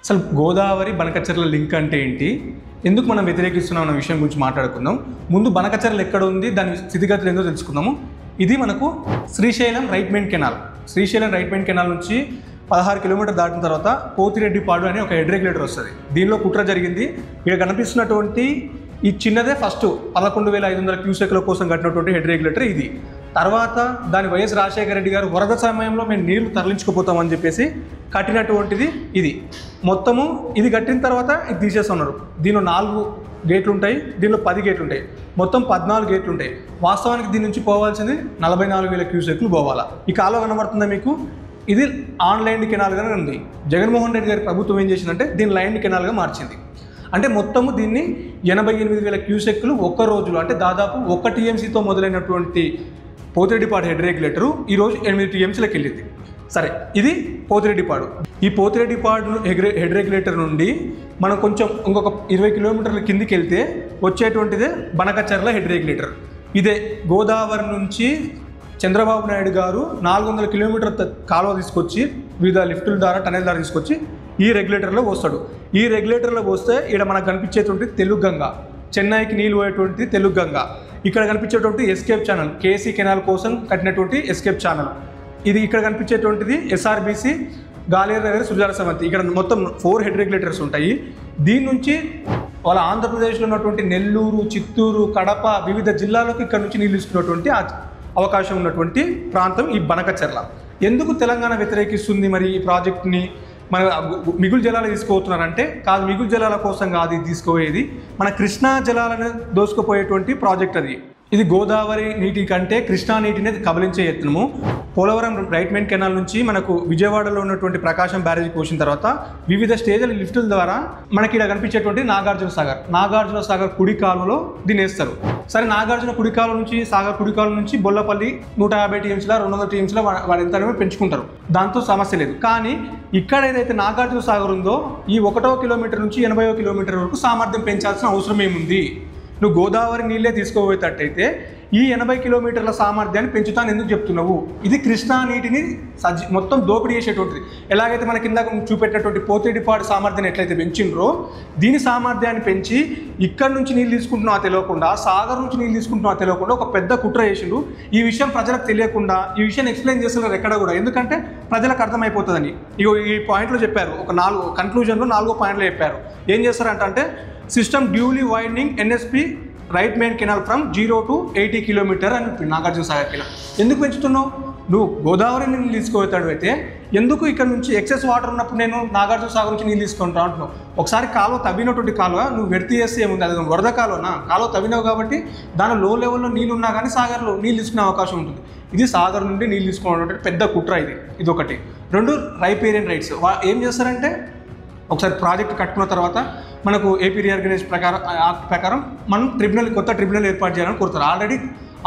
అసలు గోదావరి బనకచెర్ల లింక్ అంటే ఏంటి, ఎందుకు మనం వ్యతిరేకిస్తున్నాం అన్న విషయం గురించి మాట్లాడుకుందాం. ముందు బనకచెర్ల ఎక్కడ ఉంది, దాని స్థితిగతులు ఏందో తెలుసుకుందాము. ఇది మనకు Srisailam right main canal. Srisailam right main canal నుంచి 16 కిలోమీటర్ దాటిన తర్వాత పోతిరెడ్డిపాడు అనే ఒక హెడ్ రెగ్యులేటర్ వస్తుంది. దీనిలో కుట్ర జరిగింది. ఇక్కడ కనిపిస్తున్నటువంటి ఈ చిన్నదే ఫస్ట్ 11,500 క్యూసెక్ల కోసం కట్టినటువంటి హెడ్ రెగ్యులేటర్ ఇది. తర్వాత దాని వైఎస్ రాజశేఖర రెడ్డి గారు వరద సమయంలో మేము నీళ్లు తరలించుకుపోతామని చెప్పేసి కట్టినటువంటిది ఇది. మొత్తము ఇది కట్టిన తర్వాత ఇది తీసేస్తున్నారు. దీనిలో 4 గేట్లు ఉంటాయి, దీనిలో 10 గేట్లు ఉంటాయి, మొత్తం 14 గేట్లు ఉంటాయి. వాస్తవానికి దీని నుంచి పోవాల్సింది 44,000 క్యూసెక్లు పోవాలా. ఈ కాలువ కనబడుతుందా మీకు? ఇది ఆన్లైన్ కెనాల్గానే ఉంది. జగన్మోహన్ రెడ్డి గారి ప్రభుత్వం ఏం చేసిందంటే దీన్ని లైన్ కెనాల్గా మార్చింది. అంటే మొత్తము దీన్ని 88,000 క్యూసెక్లు ఒక్క రోజులో, అంటే దాదాపు 1 టీఎంసీతో మొదలైనటువంటి పోతిరెడ్డిపాడు హెడ్ రెగ్యులేటరు ఈరోజు 8 టీఎంసీలకు వెళ్ళింది. సరే, ఇది పోతిరెడ్డిపాడు. ఈ పోతిరెడ్డిపాడు హెడ్ రెగ్యులేటర్ నుండి మనం కొంచెం ఇంకొక 20 కిలోమీటర్ల కిందికి వెళ్తే వచ్చేటువంటిదే బనకచెర్ల హెడ్ రెగ్యులేటర్. ఇదే గోదావరి నుంచి చంద్రబాబు నాయుడు గారు 400 కిలోమీటర్ల కాలువ తీసుకొచ్చి వివిధ లిఫ్టుల ద్వారా టనెల్ ద్వారా తీసుకొచ్చి ఈ రెగ్యులేటర్లో పోస్తాడు. ఈ రెగ్యులేటర్లో పోస్తే ఇక్కడ మనకు కనిపించేటువంటి తెలుగు గంగ, చెన్నైకి నీళ్ళు పోయేటువంటి తెలుగు గంగ, ఇక్కడ కనిపించేటువంటి ఎస్కేప్ ఛానల్, కేసీ కెనాల్ కోసం కట్టినటువంటి ఎస్కేప్ ఛానల్, ఇది ఇక్కడ కనిపించేటువంటిది ఎస్ఆర్బీసీ గాలేరు నగర్ సుజాల సమంతి. ఇక్కడ మొత్తం 4 హెడ్ రెగ్యులేటర్స్ ఉంటాయి. దీని నుంచి వాళ్ళ ఆంధ్రప్రదేశ్లో ఉన్నటువంటి నెల్లూరు, చిత్తూరు, కడప వివిధ జిల్లాలకు ఇక్కడ నుంచి నీళ్ళు తీసుకున్నటువంటి అవకాశం ఉన్నటువంటి ప్రాంతం ఈ బనకచెర్ల. ఎందుకు తెలంగాణ వ్యతిరేకిస్తుంది మరి ఈ ప్రాజెక్ట్ని? మన మిగులు జలాలు తీసుకుపోతున్నారంటే కాదు, మిగులు జలాల కోసం కాదు ఇది తీసుకుపోయేది, మన కృష్ణా జలాలను దోసుకుపోయేటువంటి ప్రాజెక్ట్ అది. ఇది గోదావరి నీటి కంటే కృష్ణా నీటిని కబలించే యత్నము. పోలవరం రైట్ మెయిన్ కెనాల్ నుంచి మనకు విజయవాడలో ఉన్నటువంటి ప్రకాశం బ్యారేజీకి పోసిన తర్వాత వివిధ స్టేజ్ల లిఫ్టుల ద్వారా మనకి ఇక్కడ కనిపించేటువంటి నాగార్జున సాగర్ కుడి కాలువలో దీన్ని వేస్తారు. సరే, నాగార్జున కుడి కాలువ నుంచి సాగర్ కుడి కాలువ నుంచి బొల్లపల్లి 150 టీఎంసీల 200 టీఎంసీల వాడు ఎంత పెంచుకుంటారు, దాంతో సమస్య లేదు. కానీ ఇక్కడ ఏదైతే నాగార్జున సాగర్ ఉందో ఈ 1వ కిలోమీటర్ నుంచి 80వ కిలోమీటర్ వరకు సామర్థ్యం పెంచాల్సిన అవసరం ఏముంది? నువ్వు గోదావరి నీళ్ళే తీసుకోబోయేటట్టయితే ఈ 80 కిలోమీటర్ల సామర్థ్యాన్ని పెంచుతాను ఎందుకు చెప్తున్నావు? ఇది కృష్ణా నీటిని మొత్తం దోపిడీ చేసేటువంటిది. ఎలాగైతే మన కింద చూపెట్టినటువంటి పోతిరెడ్డిపాడు సామర్థ్యాన్ని ఎట్లయితే పెంచిండ్రో దీని సామర్థ్యాన్ని పెంచి ఇక్కడ నుంచి నీళ్ళు తీసుకుంటున్నావు తెలియకుండా, సాగర్ నుంచి నీళ్ళు తీసుకుంటున్నావు తెలియకుండా ఒక పెద్ద కుట్ర చేసిండు. ఈ విషయం ప్రజలకు తెలియకుండా ఈ విషయాన్ని ఎక్స్ప్లెయిన్ చేస్తున్నారు ఎక్కడ కూడా, ఎందుకంటే ప్రజలకు అర్థమైపోతుందని. ఇగో ఈ పాయింట్లో చెప్పారు, ఒక 4 కన్క్లూజన్లో 4 పాయింట్లు చెప్పారు. ఏం చేస్తారంటే system duly winding NSP right main canal from 0 to 80 kilometre అని నాగార్జున సాగర్ కెనాల్. ఎందుకు పెంచుతున్నావు? నువ్వు గోదావరి నీళ్ళు తీసుకుపోతాడు అయితే ఎందుకు ఇక్కడ నుంచి ఎక్సెస్ వాటర్ ఉన్నప్పుడు నేను నాగార్జున సాగర్ నుంచి నీళ్ళు తీసుకుంటా అంటున్నావు? ఒకసారి కాలువ తవ్వినటువంటి కాలువ నువ్వు వెడితి చేస్తే ఏముంది, అది వరద కాలువనా? కాలువ తవ్వినావు కాబట్టి దానిలో లో లెవెల్లో నీళ్ళు ఉన్నా కానీ సాగర్లో నీళ్ళు తీసుకునే అవకాశం ఉంటుంది. ఇది సాగర్ నుండి నీళ్ళు తీసుకోవడం పెద్ద కుట్ర ఇది ఒకటి. 2 రైపేరియన్ రైట్స్ ఏం చేస్తారంటే ఒకసారి ప్రాజెక్ట్ కట్టుకున్న తర్వాత మనకు ఏపీ రీఆర్గనైజ్ ప్రకారం మనం కొత్త ట్రిబ్యునల్ ఏర్పాటు చేయాలని కోరుతారు. ఆల్రెడీ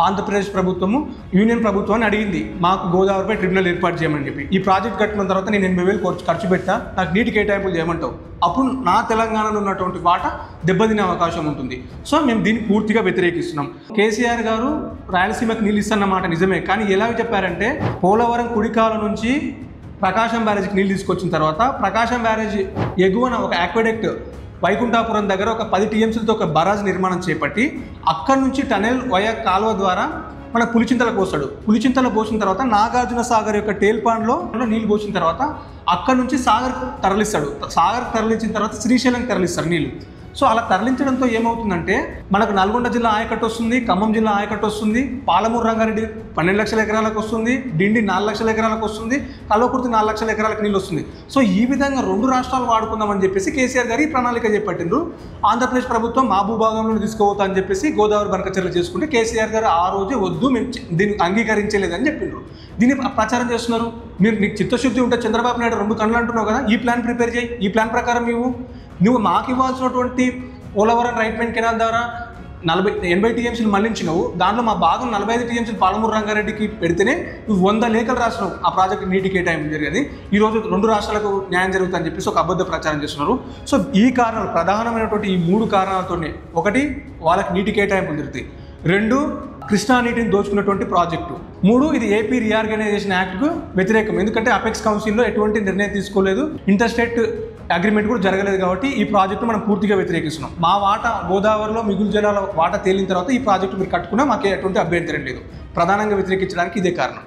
ఆంధ్రప్రదేశ్ ప్రభుత్వము యూనియన్ ప్రభుత్వాన్ని అడిగింది మాకు గోదావరిపై ట్రిబ్యునల్ ఏర్పాటు చేయమని చెప్పి. ఈ ప్రాజెక్ట్ కట్టిన తర్వాత నేను 80,000 ఖర్చు పెట్టా, నాకు నీటి కేటాయింపులు చేయమంటావు, అప్పుడు నా తెలంగాణలో ఉన్నటువంటి వాటా దెబ్బతినే అవకాశం ఉంటుంది. సో మేము దీన్ని పూర్తిగా వ్యతిరేకిస్తున్నాం. కేసీఆర్ గారు రాయలసీమకు నీళ్ళు ఇస్తున్నమాట నిజమే, కానీ ఎలా చెప్పారంటే పోలవరం కుడికాల నుంచి ప్రకాశం బ్యారేజ్కి నీళ్ళు తీసుకొచ్చిన తర్వాత ప్రకాశం బ్యారేజ్ ఎగువన ఒక ఆక్వాడక్ట్ వైకుంఠాపురం దగ్గర ఒక 10 టీఎంసీలతో ఒక బరాజ్ నిర్మాణం చేపట్టి అక్కడి నుంచి టనెల్ వయా కాలువ ద్వారా మన పులిచింతలకు పోస్తాడు. పులిచింతలు పోసిన తర్వాత నాగార్జున సాగర్ యొక్క టేల్ పాండ్లో నీళ్ళు పోసిన తర్వాత అక్కడి నుంచి సాగర్ తరలిస్తాడు. సాగర్ తరలించిన తర్వాత శ్రీశైలం తరలిస్తారు నీళ్ళు. సో అలా తరలించడంతో ఏమవుతుందంటే మనకు నల్గొండ జిల్లా ఆయకట్టు వస్తుంది, ఖమ్మం జిల్లా ఆయకట్టు వస్తుంది, పాలమూరు రంగారెడ్డి 12 లక్షల ఎకరాలకు వస్తుంది, డిండి 4 లక్షల ఎకరాలకు వస్తుంది, కల్వకుర్తి 4 లక్షల ఎకరాలకు నీళ్ళు వస్తుంది. సో ఈ విధంగా 2 రాష్ట్రాలు వాడుకుందామని చెప్పేసి కేసీఆర్ గారు ఈ ప్రణాళిక చేపట్టిండ్రు. ఆంధ్రప్రదేశ్ ప్రభుత్వం మా భూభాగంలో తీసుకుపోతా అని చెప్పేసి గోదావరి బనకచెర్ల చేసుకుంటే కేసీఆర్ గారు ఆ రోజే వద్దు, మేము దీన్ని అంగీకరించలేదని చెప్పిండ్రు. దీన్ని ప్రచారం చేస్తున్నారు. నీకు చిత్తశుద్ధి ఉంటే చంద్రబాబు నాయుడు 2 కళ్ళు అంటున్నావు కదా, ఈ ప్లాన్ ప్రిపేర్ చేయి, ఈ ప్లాన్ ప్రకారం నువ్వు మాకు ఇవ్వాల్సినటువంటి పోలవరం రైట్ మెయిన్ కెనాల్ ద్వారా 80 టీఎంసీలు మళ్లించినావు, దాంట్లో మా భాగం 45 టీఎంసీలు పాలమూరు రంగారెడ్డికి పెడితేనే నువ్వు 100 లేఖలు రాసినావు ఆ ప్రాజెక్ట్ నీటి కేటాయింపు జరిగేది. ఈరోజు 2 రాష్ట్రాలకు న్యాయం జరుగుతుందని చెప్పేసి ఒక అబద్ధ ప్రచారం చేస్తున్నారు. సో ఈ కారణాలు ప్రధానమైనటువంటి ఈ 3 కారణాలతోనే, 1 వాళ్ళకి నీటి కేటాయింపులు జరుగుతాయి, 2 కృష్ణా నీటిని దోచుకున్నటువంటి ప్రాజెక్టు, 3 ఇది ఏపీ రీఆర్గనైజేషన్ యాక్ట్కు వ్యతిరేకం. ఎందుకంటే అపెక్స్ కౌన్సిల్లో ఎటువంటి నిర్ణయం తీసుకోలేదు, ఇంటర్ స్టేట్ అగ్రిమెంట్ కూడా జరగలేదు కాబట్టి ఈ ప్రాజెక్టు మనం పూర్తిగా వ్యతిరేకిస్తున్నాం. మా వాటా గోదావరిలో మిగులు జలాల వాటా తేలిన తర్వాత ఈ ప్రాజెక్టు మీరు కట్టుకున్నా మాకు ఎటువంటి అభ్యంతరం లేదు. ప్రధానంగా వ్యతిరేకించడానికి ఇదే కారణం.